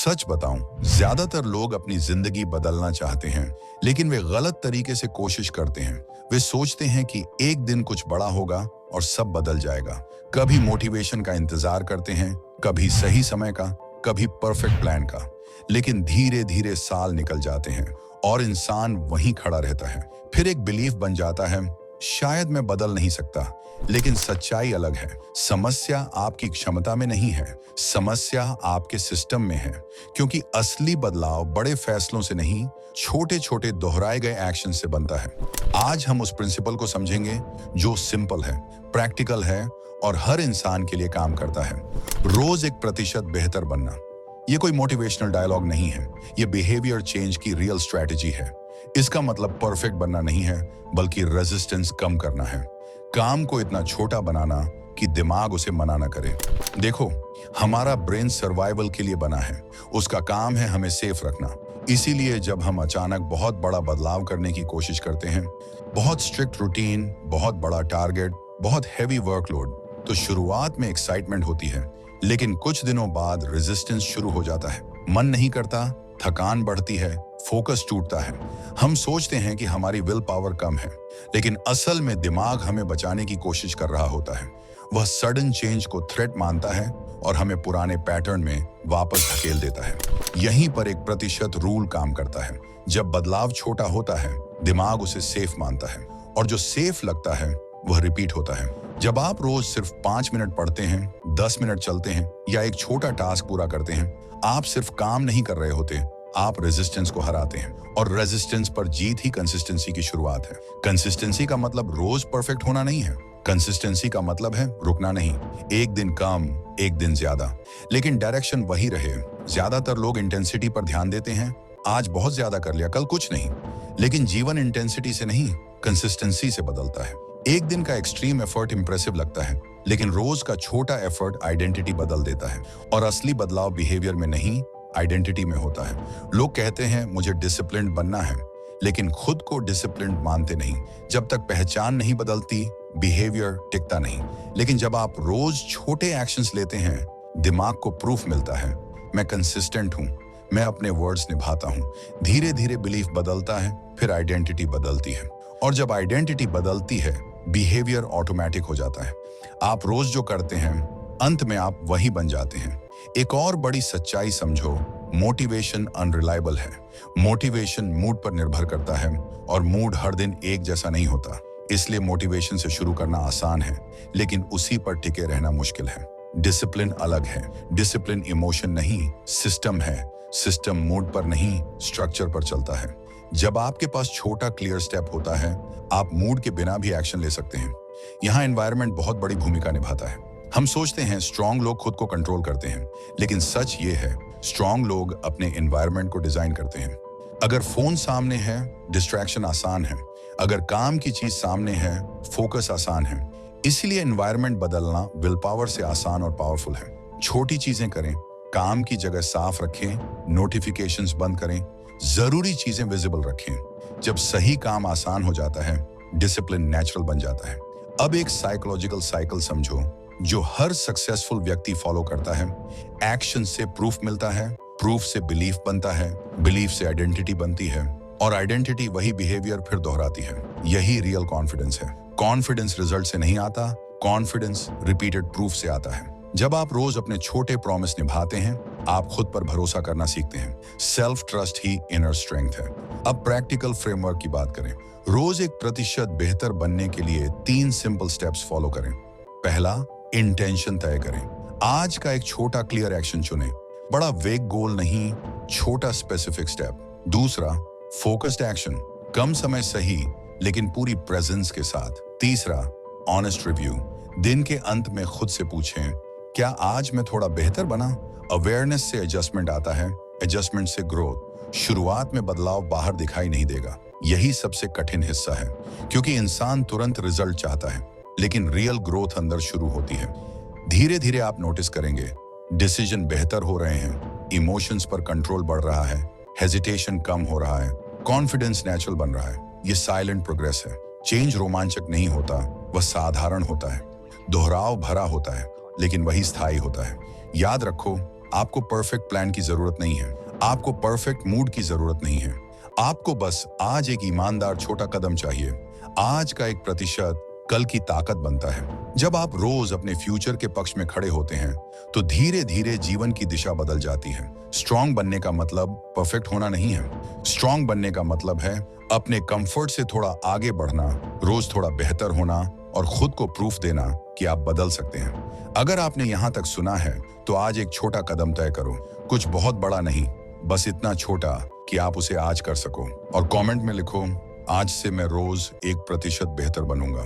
सच बताऊं, ज्यादातर लोग अपनी जिंदगी बदलना चाहते हैं, लेकिन वे गलत तरीके से कोशिश करते हैं। वे सोचते हैं कि एक दिन कुछ बड़ा होगा और सब बदल जाएगा। कभी मोटिवेशन का इंतजार करते हैं, कभी सही समय का, कभी परफेक्ट प्लान का। लेकिन धीरे धीरे साल निकल जाते हैं और इंसान वहीं खड़ा रहता है। फिर एक बिलीफ बन जाता है, शायद मैं बदल नहीं सकता। लेकिन सच्चाई अलग है। समस्या आपकी क्षमता में नहीं है, समस्या आपके सिस्टम में है। क्योंकि असली बदलाव बड़े फैसलों से नहीं, छोटे छोटे दोहराए गए एक्शन से बनता है। आज हम उस प्रिंसिपल को समझेंगे जो सिंपल है, प्रैक्टिकल है और हर इंसान के लिए काम करता है। रोज 1% बेहतर बनना। ये कोई मोटिवेशनल डायलॉग नहीं है, ये बिहेवियर चेंज की रियल स्ट्रैटेजी है। इसका मतलब परफेक्ट बनना नहीं है, बल्कि रेजिस्टेंस कम करना है। काम को इतना छोटा बनाना कि दिमाग उसे मना न करे। देखो, हमारा ब्रेन सर्वाइवल के लिए बना है, उसका काम है हमें सेफ रखना। इसीलिए जब हम अचानक बहुत बड़ा बदलाव करने की कोशिश करते हैं, बहुत स्ट्रिक्ट रूटीन, बहुत बड़ा टारगेट, बहुत हैवी वर्कलोड, तो शुरुआत में एक्साइटमेंट होती है, लेकिन कुछ दिनों बाद रेजिस्टेंस शुरू हो जाता है। मन नहीं करता, थकान बढ़ती है, फोकस टूटता है। हम सोचते हैं कि हमारी विल पावर कम है, लेकिन असल में दिमाग हमें बचाने की कोशिश कर रहा होता है। वह सडन चेंज को थ्रेट मानता है और हमें पुराने पैटर्न में वापस धकेल देता है। यहीं पर 1% रूल काम करता है। जब बदलाव छोटा होता है, दिमाग उसे सेफ मानता है, और जो सेफ लगता है वह रिपीट होता है। जब आप रोज सिर्फ 5 मिनट पढ़ते हैं, 10 मिनट चलते हैं या एक छोटा टास्क पूरा करते हैं, आप सिर्फ काम नहीं कर रहे होते, आप रेजिस्टेंस को हराते हैं। और रेजिस्टेंस पर जीत ही कंसिस्टेंसी की शुरुआत है। कंसिस्टेंसी का मतलब रोज परफेक्ट होना नहीं है, कंसिस्टेंसी का मतलब है रुकना नहीं। एक दिन कम, एक दिन ज्यादा, लेकिन डायरेक्शन वही रहे। ज्यादातर लोग इंटेंसिटी पर ध्यान देते हैं, आज बहुत ज्यादा कर लिया, कल कुछ नहीं। लेकिन जीवन इंटेंसिटी से नहीं, कंसिस्टेंसी से बदलता है। एक दिन का एक्सट्रीम एफर्ट इंप्रेसिव लगता है, लेकिन रोज का छोटा एफर्ट आइडेंटिटी बदल देता है। और असली बदलाव बिहेवियर में नहीं, आइडेंटिटी में होता है। लोग कहते हैं मुझे डिसिप्लिन्ड बनना है, लेकिन खुद को डिसिप्लिन्ड मानते नहीं। जब तक पहचान नहीं बदलती, बिहेवियर टिकता नहीं। लेकिन जब आप रोज छोटे एक्शंस लेते हैं, दिमाग को प्रूफ मिलता है, मैं कंसिस्टेंट हूं, मैं अपने वर्ड्स निभाता हूं। धीरे धीरे बिलीफ बदलता है, फिर आइडेंटिटी बदलती है, और जब आइडेंटिटी बदलती है, बिहेवियर ऑटोमेटिक हो जाता है। आप रोज जो करते हैं, अंत में आप वही बन जाते हैं। एक और बड़ी सच्चाई समझो, मोटिवेशन अनरिलायबल है। मोटिवेशन मूड पर निर्भर करता है, और मूड हर दिन एक जैसा नहीं होता। इसलिए मोटिवेशन से शुरू करना आसान है, लेकिन उसी पर टिके रहना मुश्किल है। डिसिप्लिन अलग है। डिसिप्लिन इमोशन नहीं, सिस्टम है। सिस्टम मूड पर नहीं, स्ट्रक्चर पर चलता है। जब आपके पास छोटा क्लियर स्टेप होता है, आप मूड के बिना भी एक्शन ले सकते हैं। यहाँ एनवायरनमेंट बहुत बड़ी भूमिका निभाता है। हम सोचते हैं स्ट्रांग लोग खुद को कंट्रोल करते हैं, लेकिन सच ये है, स्ट्रांग लोग अपने एनवायरनमेंट को डिजाइन करते हैं। अगर फोन सामने है, डिस्ट्रैक्शन आसान है। अगर काम की चीज सामने है, फोकस आसान है। इसीलिए एनवायरनमेंट बदलना विल पावर से आसान और पावरफुल है। छोटी चीजें करें, काम की जगह साफ रखें, नोटिफिकेशंस बंद करें, जरूरी चीजें विजिबल रखें। जब सही काम आसान हो जाता है, डिसिप्लिन नेचुरल बन जाता है। अब एक साइकोलॉजिकल साइकिल समझो, जो हर सक्सेसफुल व्यक्ति फॉलो करता है। एक्शन से प्रूफ मिलता है, प्रूफ से बिलीफ बनता है, बिलीफ से आइडेंटिटी बनती है, और आइडेंटिटी वही बिहेवियर फिर दोहराती है। यही रियल कॉन्फिडेंस है। कॉन्फिडेंस रिजल्ट से नहीं आता, कॉन्फिडेंस रिपीटेड प्रूफ से आता है। जब आप रोज अपने छोटे प्रॉमिस निभाते हैं, आप खुद पर भरोसा करना सीखते हैं। सेल्फ ट्रस्ट ही इनर स्ट्रेंथ है। अब प्रैक्टिकल फ्रेमवर्क की बात करें। रोज 1% बेहतर बनने के लिए 3 सिंपल स्टेप्स फॉलो करें। पहला, इंटेंशन तय करें। आज का एक छोटा क्लियर एक्शन चुनें। बड़ा वेग गोल नहीं, छोटा स्पेसिफिक स्टेप। दूसरा, फोकस्ड एक्शन। कम समय सही, लेकिन पूरी प्रेजेंस के साथ। तीसरा, ऑनेस्ट रिव्यू। दिन के अंत में खुद से पूछें, क्या आज मैं थोड़ा बेहतर बना? अवेयरनेस से एडजस्टमेंट आता है, एडजस्टमेंट से ग्रोथ। शुरुआत में बदलाव बाहर दिखाई नहीं देगा, यही सबसे कठिन हिस्सा है, क्योंकि इंसान तुरंत रिजल्ट चाहता है, लेकिन रियल ग्रोथ अंदर शुरू होती है। धीरे धीरे आप नोटिस करेंगे, डिसीजन बेहतर हो रहे हैं, इमोशंस पर कंट्रोल बढ़ रहा है, हेजिटेशन कम हो रहा है, कॉन्फिडेंस नेचुरल बन रहा है। ये साइलेंट प्रोग्रेस है। चेंज रोमांचक नहीं होता, वह साधारण होता है, दोहराव भरा होता है, लेकिन वही स्थायी होता है। याद रखो, आपको परफेक्ट प्लान की जरूरत नहीं है, आपको परफेक्ट मूड की जरूरत नहीं है। आपको बस आज एक ईमानदार छोटा कदम चाहिए। आज का 1% कल की ताकत बनता है। जब आप रोज अपने फ्यूचर के पक्ष में खड़े होते हैं तो धीरे धीरे जीवन की दिशा बदल जाती है। स्ट्रांग बनने का मतलब परफेक्ट होना नहीं है। स्ट्रांग बनने का मतलब है अपने कंफर्ट से थोड़ा आगे बढ़ना, रोज थोड़ा बेहतर होना और खुद को प्रूफ देना कि आप बदल सकते हैं। अगर आपने यहाँ तक सुना है तो आज एक छोटा कदम तय करो। कुछ बहुत बड़ा नहीं, बस इतना छोटा कि आप उसे आज कर सको। और कमेंट में लिखो, आज से मैं रोज 1% बेहतर बनूंगा।